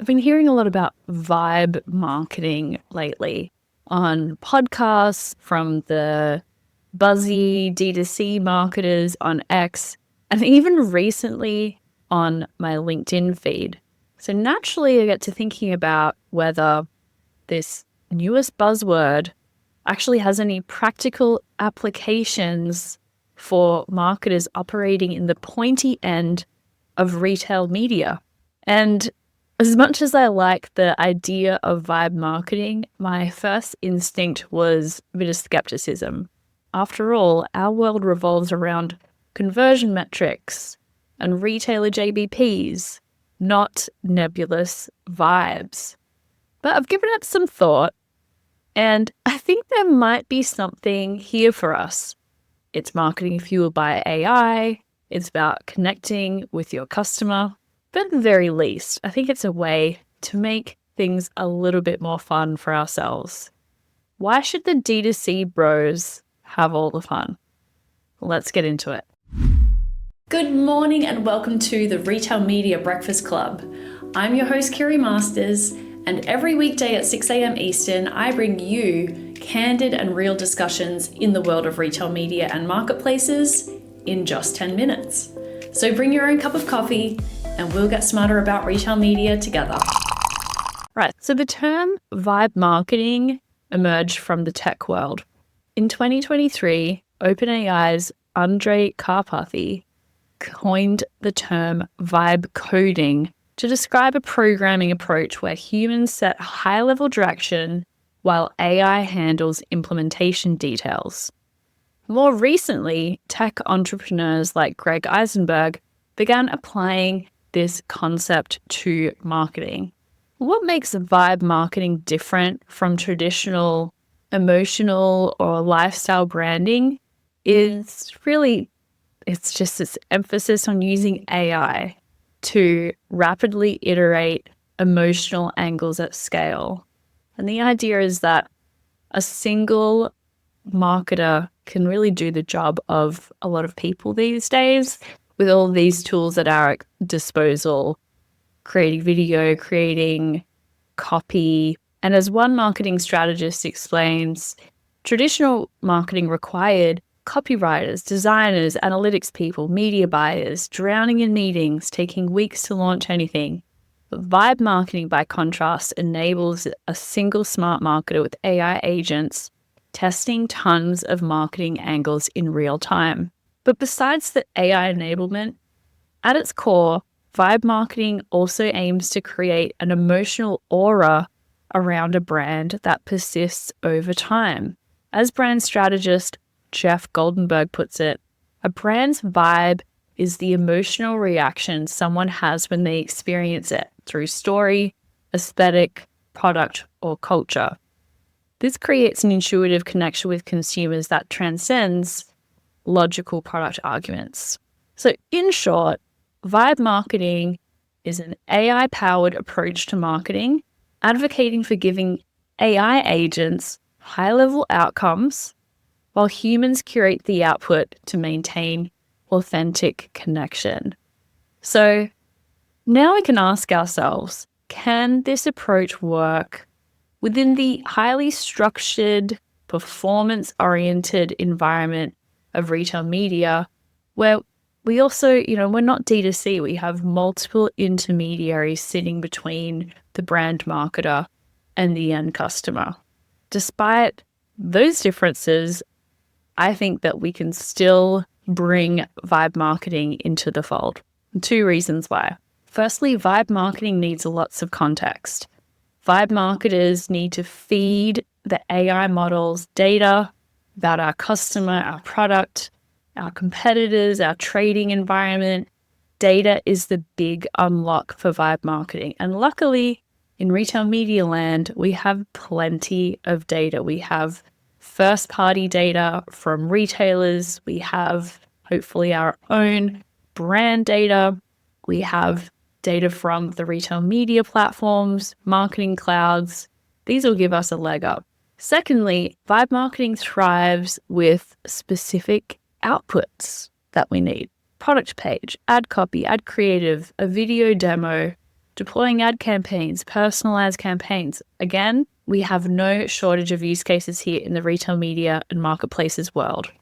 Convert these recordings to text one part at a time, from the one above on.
I've been hearing a lot about vibe marketing lately on podcasts from the buzzy D2C marketers on X, and even recently on my LinkedIn feed. So naturally, I get to thinking about whether this newest buzzword actually has any practical applications for marketers operating in the pointy end of retail media. And as much as I like the idea of vibe marketing, my first instinct was a bit of skepticism. After all, our world revolves around conversion metrics and retailer JBPs, not nebulous vibes. But I've given it some thought, and I think there might be something here for us. It's marketing fueled by AI. It's about connecting with your customer. But at the very least, I think it's a way to make things a little bit more fun for ourselves. Why should the D2C bros have all the fun? Let's get into it. Good morning and welcome to the Retail Media Breakfast Club. I'm your host, Kiri Masters, and every weekday at 6 a.m. Eastern, I bring you candid and real discussions in the world of retail media and marketplaces in just 10 minutes. So bring your own cup of coffee and we'll get smarter about retail media together. Right, so the term vibe marketing emerged from the tech world. In 2023, OpenAI's Andre Karpathy coined the term vibe coding to describe a programming approach where humans set high-level direction while AI handles implementation details. More recently, tech entrepreneurs like Greg Eisenberg began applying this concept to marketing. What makes vibe marketing different from traditional emotional or lifestyle branding is really, it's just this emphasis on using AI to rapidly iterate emotional angles at scale. And the idea is that a single marketer can really do the job of a lot of people these days with all these tools at our disposal, creating video, creating copy. And as one marketing strategist explains, traditional marketing required copywriters, designers, analytics people, media buyers, drowning in meetings, taking weeks to launch anything. But vibe marketing, by contrast, enables a single smart marketer with AI agents testing tons of marketing angles in real time. But besides the AI enablement, at its core, vibe marketing also aims to create an emotional aura around a brand that persists over time. As brand strategist Jeff Goldenberg puts it, a brand's vibe is the emotional reaction someone has when they experience it through story, aesthetic, product, or culture. This creates an intuitive connection with consumers that transcends logical product arguments. So in short, vibe marketing is an AI-powered approach to marketing, advocating for giving AI agents high-level outcomes while humans curate the output to maintain authentic connection. So now we can ask ourselves, can this approach work within the highly structured, performance-oriented environment of retail media, where we also, we're not D2C, we have multiple intermediaries sitting between the brand marketer and the end customer. Despite those differences, I think that we can still bring vibe marketing into the fold. 2 reasons why. Firstly, vibe marketing needs lots of context. Vibe marketers need to feed the AI models data about our customer, our product, our competitors, our trading environment. Data is the big unlock for vibe marketing. And luckily, in retail media land, we have plenty of data. We have first-party data from retailers. We have, hopefully, our own brand data. We have data from the retail media platforms, marketing clouds. These will give us a leg up. Secondly, vibe marketing thrives with specific outputs that we need. Product page, ad copy, ad creative, a video demo, deploying ad campaigns, personalized campaigns. Again, we have no shortage of use cases here in the retail media and marketplaces world.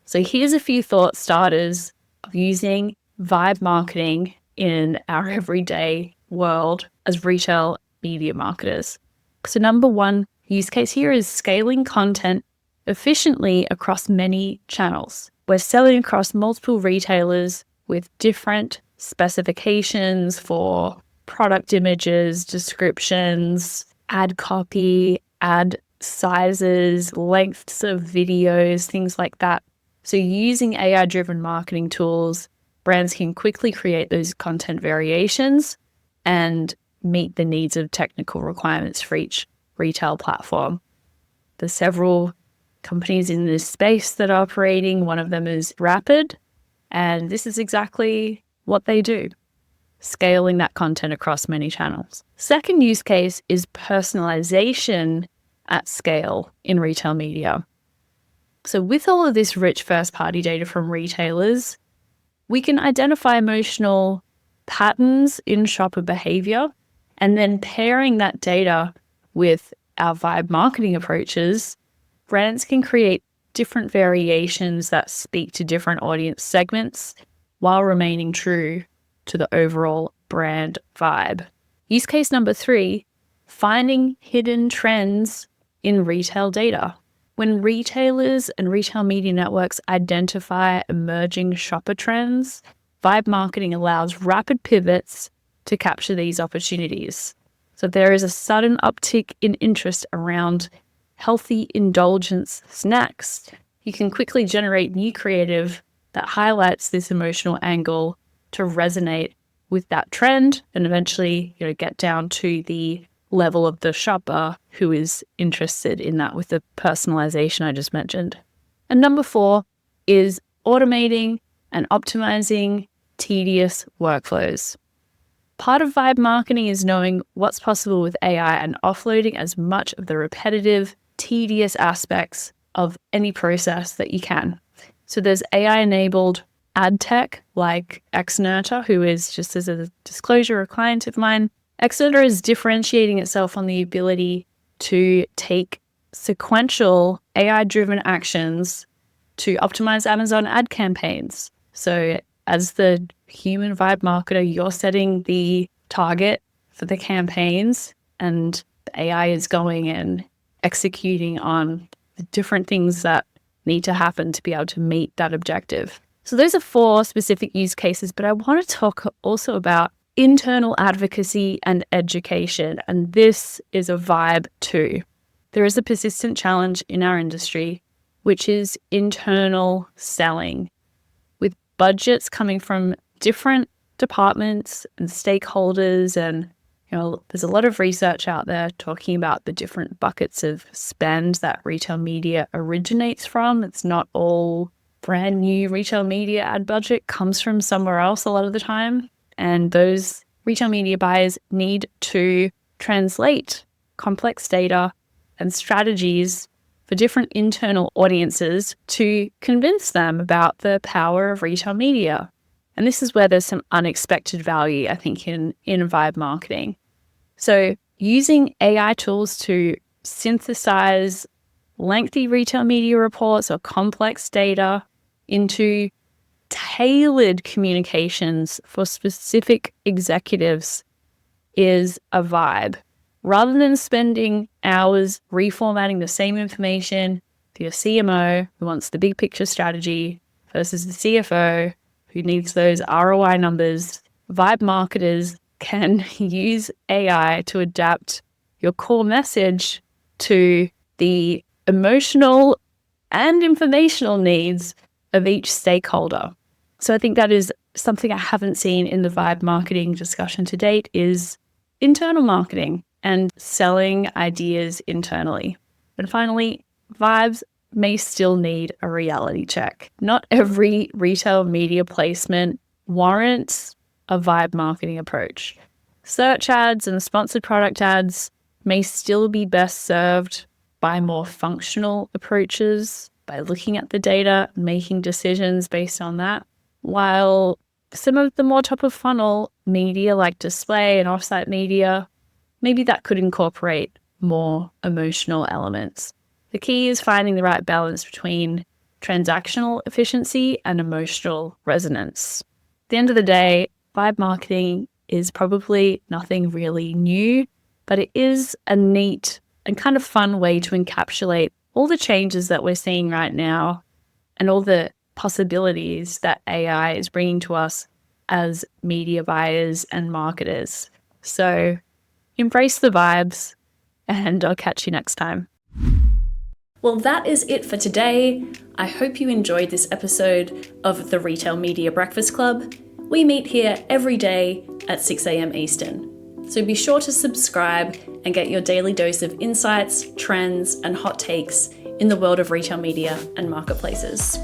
So here's a few thought starters of using vibe marketing in our everyday world as retail media marketers. So number one use case here is scaling content efficiently across many channels. We're selling across multiple retailers with different specifications for product images, descriptions, ad copy, ad sizes, lengths of videos, things like that. So using AI-driven marketing tools, brands can quickly create those content variations and meet the needs of technical requirements for each retail platform. There's several companies in this space that are operating. One of them is Rapid, and this is exactly what they do, scaling that content across many channels. Second use case is personalization at scale in retail media. So with all of this rich first-party data from retailers, we can identify emotional patterns in shopper behavior, and then pairing that data with our vibe marketing approaches, brands can create different variations that speak to different audience segments while remaining true to the overall brand vibe. Use case number 3, finding hidden trends in retail data. When retailers and retail media networks identify emerging shopper trends, vibe marketing allows rapid pivots to capture these opportunities. So if there is a sudden uptick in interest around healthy indulgence snacks, you can quickly generate new creative that highlights this emotional angle to resonate with that trend and eventually, get down to the level of the shopper who is interested in that with the personalization I just mentioned. And number 4 is automating and optimizing tedious workflows. Part of vibe marketing is knowing what's possible with AI and offloading as much of the repetitive, tedious aspects of any process that you can. So there's AI-enabled ad tech like Xnerta, who is, just as a disclosure, a client of mine. Xnerta is differentiating itself on the ability to take sequential AI-driven actions to optimize Amazon ad campaigns. So as the human vibe marketer, you're setting the target for the campaigns, and the AI is going and executing on the different things that need to happen to be able to meet that objective. So those are 4 specific use cases, but I want to talk also about internal advocacy and education, and this is a vibe too. There is a persistent challenge in our industry, which is internal selling. With budgets coming from different departments and stakeholders, and there's a lot of research out there talking about the different buckets of spend that retail media originates from. It's not all brand new retail media ad budget, comes from somewhere else a lot of the time. And those retail media buyers need to translate complex data and strategies for different internal audiences to convince them about the power of retail media. And this is where there's some unexpected value, I think, in vibe marketing. So using AI tools to synthesize lengthy retail media reports or complex data into tailored communications for specific executives is a vibe. Rather than spending hours reformatting the same information for your CMO who wants the big picture strategy versus the CFO who needs those ROI numbers, vibe marketers can use AI to adapt your core message to the emotional and informational needs of each stakeholder. So I think that is something I haven't seen in the vibe marketing discussion to date, is internal marketing and selling ideas internally. And finally, vibes may still need a reality check. Not every retail media placement warrants a vibe marketing approach. Search ads and sponsored product ads may still be best served by more functional approaches, by looking at the data, making decisions based on that, while some of the more top of funnel media like display and offsite media, maybe that could incorporate more emotional elements. The key is finding the right balance between transactional efficiency and emotional resonance. At the end of the day, vibe marketing is probably nothing really new, but it is a neat and kind of fun way to encapsulate all the changes that we're seeing right now and all the possibilities that AI is bringing to us as media buyers and marketers. So embrace the vibes, and I'll catch you next time. Well, that is it for today. I hope you enjoyed this episode of the Retail Media Breakfast Club. We meet here every day at 6 a.m. Eastern. So be sure to subscribe and get your daily dose of insights, trends, and hot takes in the world of retail media and marketplaces.